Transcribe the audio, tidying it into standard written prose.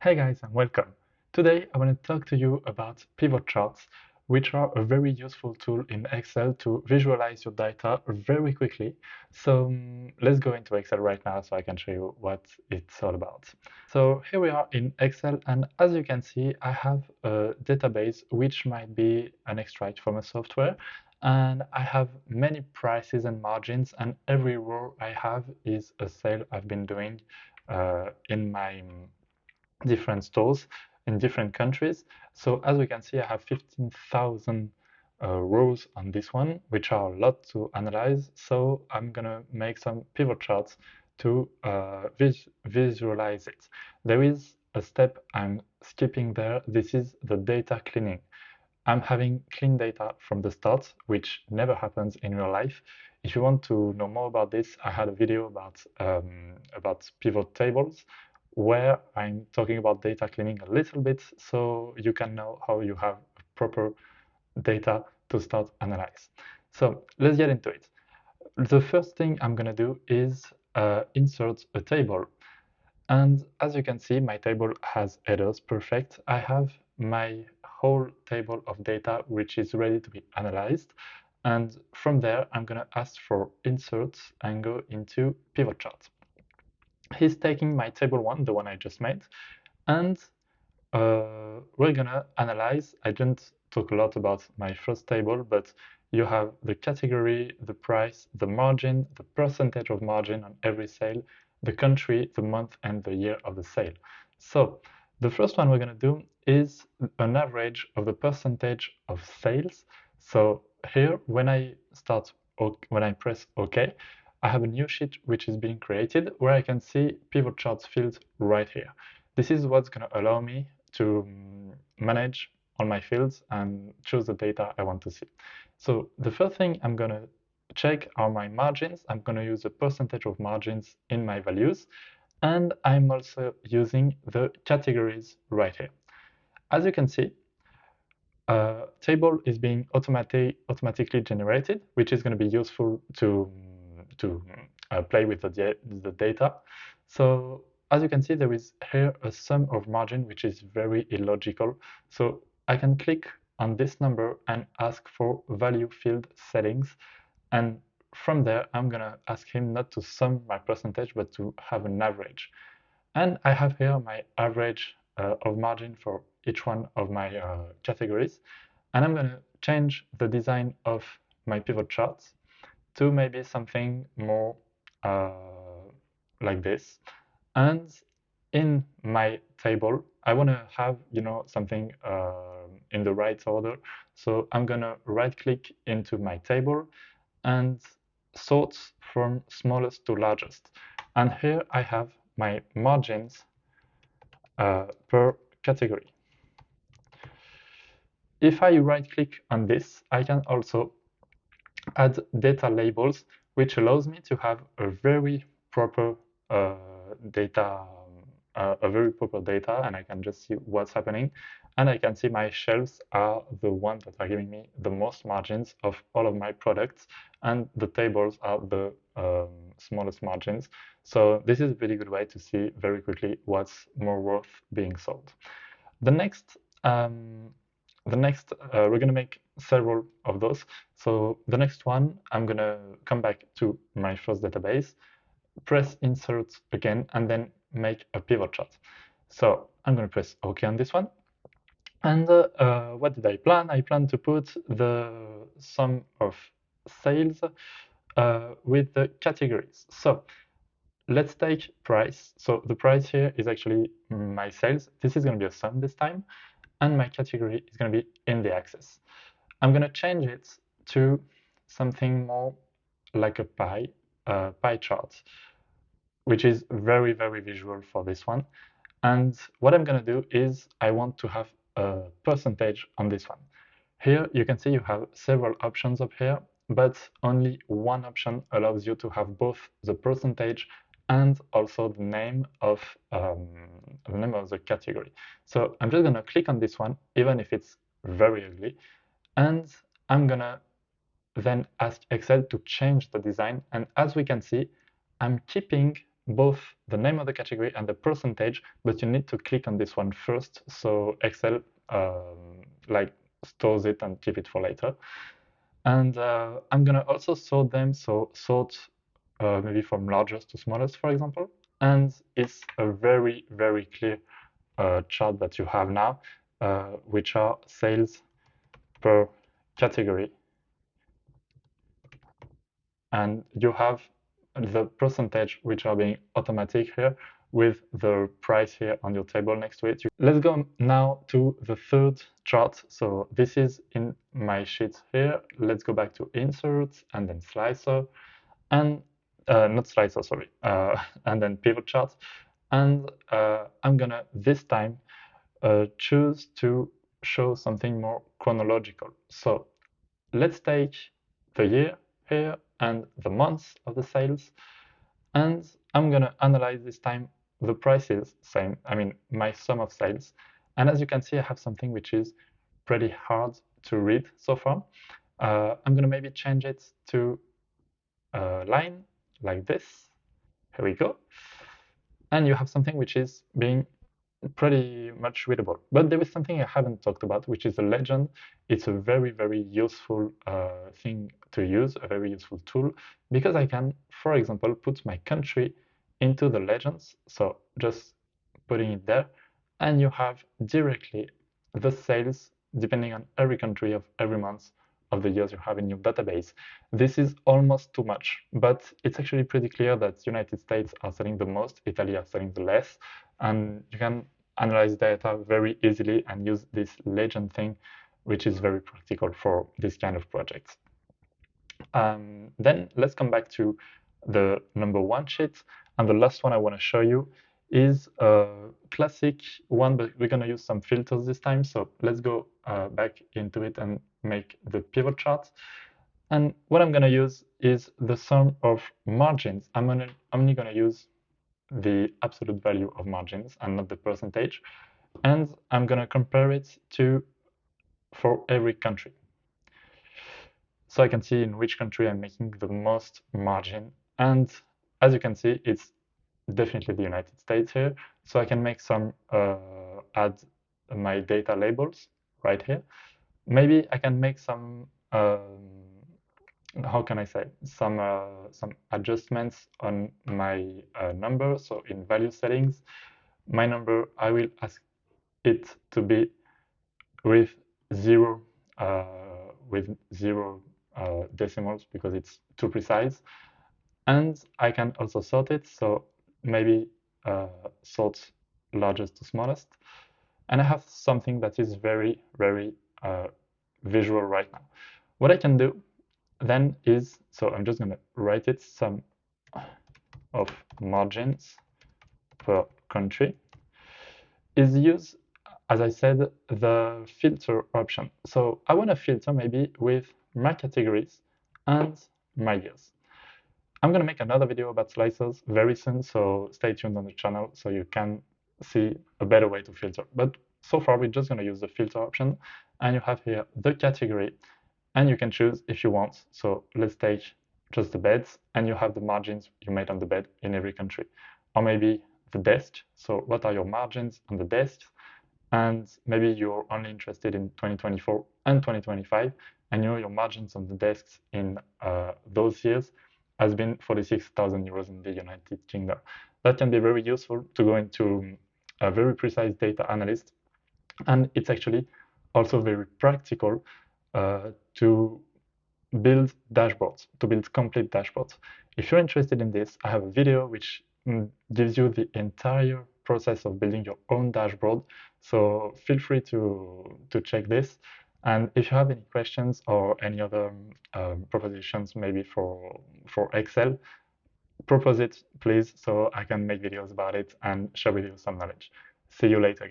Hey guys and welcome. Today I want to talk to you about pivot charts, which are a very useful tool in Excel to visualize your data very quickly. So let's go into Excel right now so I can show you what it's all about. So here we are in Excel, and as you can see I have a database which might be an extract from a software, and I have many prices and margins, and every row I have is a sale I've been doing in my different stores in different countries. So as we can see, I have 15,000 rows on this one, which are a lot to analyze. So I'm gonna make some pivot charts to visualize it. There is a step I'm skipping there. This is the data cleaning. I'm having clean data from the start, which never happens in real life. If you want to know more about this, I had a video about pivot tables where I'm talking about data cleaning a little bit, so you can know how you have proper data to start analyze. So let's get into it. The first thing I'm gonna do is insert a table. And as you can see, my table has headers, perfect. I have my whole table of data, which is ready to be analyzed. And from there, I'm gonna ask for inserts and go into pivot chart. He's taking my table one, the one I just made, and we're gonna analyze. I didn't talk a lot about my first table, but you have the category, the price, the margin, the percentage of margin on every sale, the country, the month, and the year of the sale. So the first one we're gonna do is an average of the percentage of sales. So here, when I press OK, I have a new sheet which is being created where I can see pivot charts field right here. This is what's going to allow me to manage all my fields and choose the data I want to see. So the first thing I'm going to check are my margins. I'm going to use the percentage of margins in my values, and I'm also using the categories right here. As you can see, a table is being automatically generated, which is going to be useful to play with the data. So as you can see, there is here a sum of margin, which is very illogical. So I can click on this number and ask for value field settings. And from there, I'm going to ask him not to sum my percentage, but to have an average. And I have here my average of margin for each one of my categories. And I'm going to change the design of my pivot charts to maybe something more uh, like this. And in my table, I want to have, something in the right order. So I'm going to right click into my table and sort from smallest to largest. And here I have my margins per category. If I right click on this, I can also add data labels, which allows me to have a very proper data, and I can just see what's happening. And I can see my shelves are the ones that are giving me the most margins of all of my products, and the tables are the smallest margins. So this is a really good way to see very quickly what's more worth being sold. The next, we're gonna make several of those. So the next one, I'm gonna come back to my first database, press insert again, and then make a pivot chart. So I'm gonna press OK on this one. And what did I plan? I plan to put the sum of sales with the categories. So let's take price. So the price here is actually my sales. This is going to be a sum this time, and my category is going to be in the axis. I'm going to change it to something more like a pie chart, which is very, very visual for this one. And what I'm going to do is I want to have a percentage on this one. Here you can see you have several options up here, but only one option allows you to have both the percentage and also the name of the category. So I'm just gonna click on this one, even if it's very ugly, and I'm gonna then ask Excel to change the design. And as we can see, I'm keeping both the name of the category and the percentage, but you need to click on this one first, so Excel like stores it and keep it for later. And I'm gonna also sort them, so sort maybe from largest to smallest, for example. And it's a very, very clear chart that you have now, which are sales per category. And you have the percentage which are being automatic here with the price here on your table next to it. Let's go now to the third chart. So this is in my sheet here. Let's go back to insert and then slicer and not slicer, sorry, and then pivot chart. And I'm gonna this time choose to show something more chronological. So let's take the year here and the months of the sales, and I'm gonna analyze this time the prices, same, I mean my sum of sales. And as you can see, I have something which is pretty hard to read so far. I'm gonna maybe change it to a line like this. Here we go. And you have something which is being pretty much readable. But there is something I haven't talked about, which is a legend. It's a very, very useful thing to use, a very useful tool, because I can, for example, put my country into the legends. So just putting it there, and you have directly the sales depending on every country of every month of the years you have in your database. This is almost too much, but it's actually pretty clear that United States are selling the most, Italy are selling the less, and you can analyze data very easily and use this legend thing, which is very practical for this kind of projects. Then let's come back to the number one sheet, and the last one I want to show you is a classic one, but we're going to use some filters this time. So let's go back into it and make the pivot chart. And what I'm going to use is the sum of margins. I'm only going to use the absolute value of margins and not the percentage. And I'm going to compare it to for every country. So I can see in which country I'm making the most margin. And as you can see, it's definitely the United States here. So I can make some, add my data labels right here. Maybe I can make some, how can I say, some adjustments on my number. So in value settings, my number, I will ask it to be with zero, decimals because it's too precise. And I can also sort it, so maybe sort largest to smallest. And I have something that is very, very visual right now. What I can do then is, so I'm just going to write it, sum of margins per country, is use, as I said, the filter option. So I want to filter maybe with my categories and my years. I'm going to make another video about slicers very soon, so stay tuned on the channel so you can see a better way to filter. But so far, we're just going to use the filter option, and you have here the category, and you can choose if you want. So let's take just the beds, and you have the margins you made on the bed in every country. Or maybe the desk. So what are your margins on the desks? And maybe you're only interested in 2024 and 2025, and your margins on the desks in those years has been 46,000 euros in the United Kingdom. That can be very useful to go into a very precise data analyst, and it's actually also very practical to build dashboards, to build complete dashboards. If you're interested in this, I have a video which gives you the entire process of building your own dashboard. So feel free to check this. And if you have any questions or any other propositions, maybe for Excel, propose it, please, so I can make videos about it and share with you some knowledge. See you later.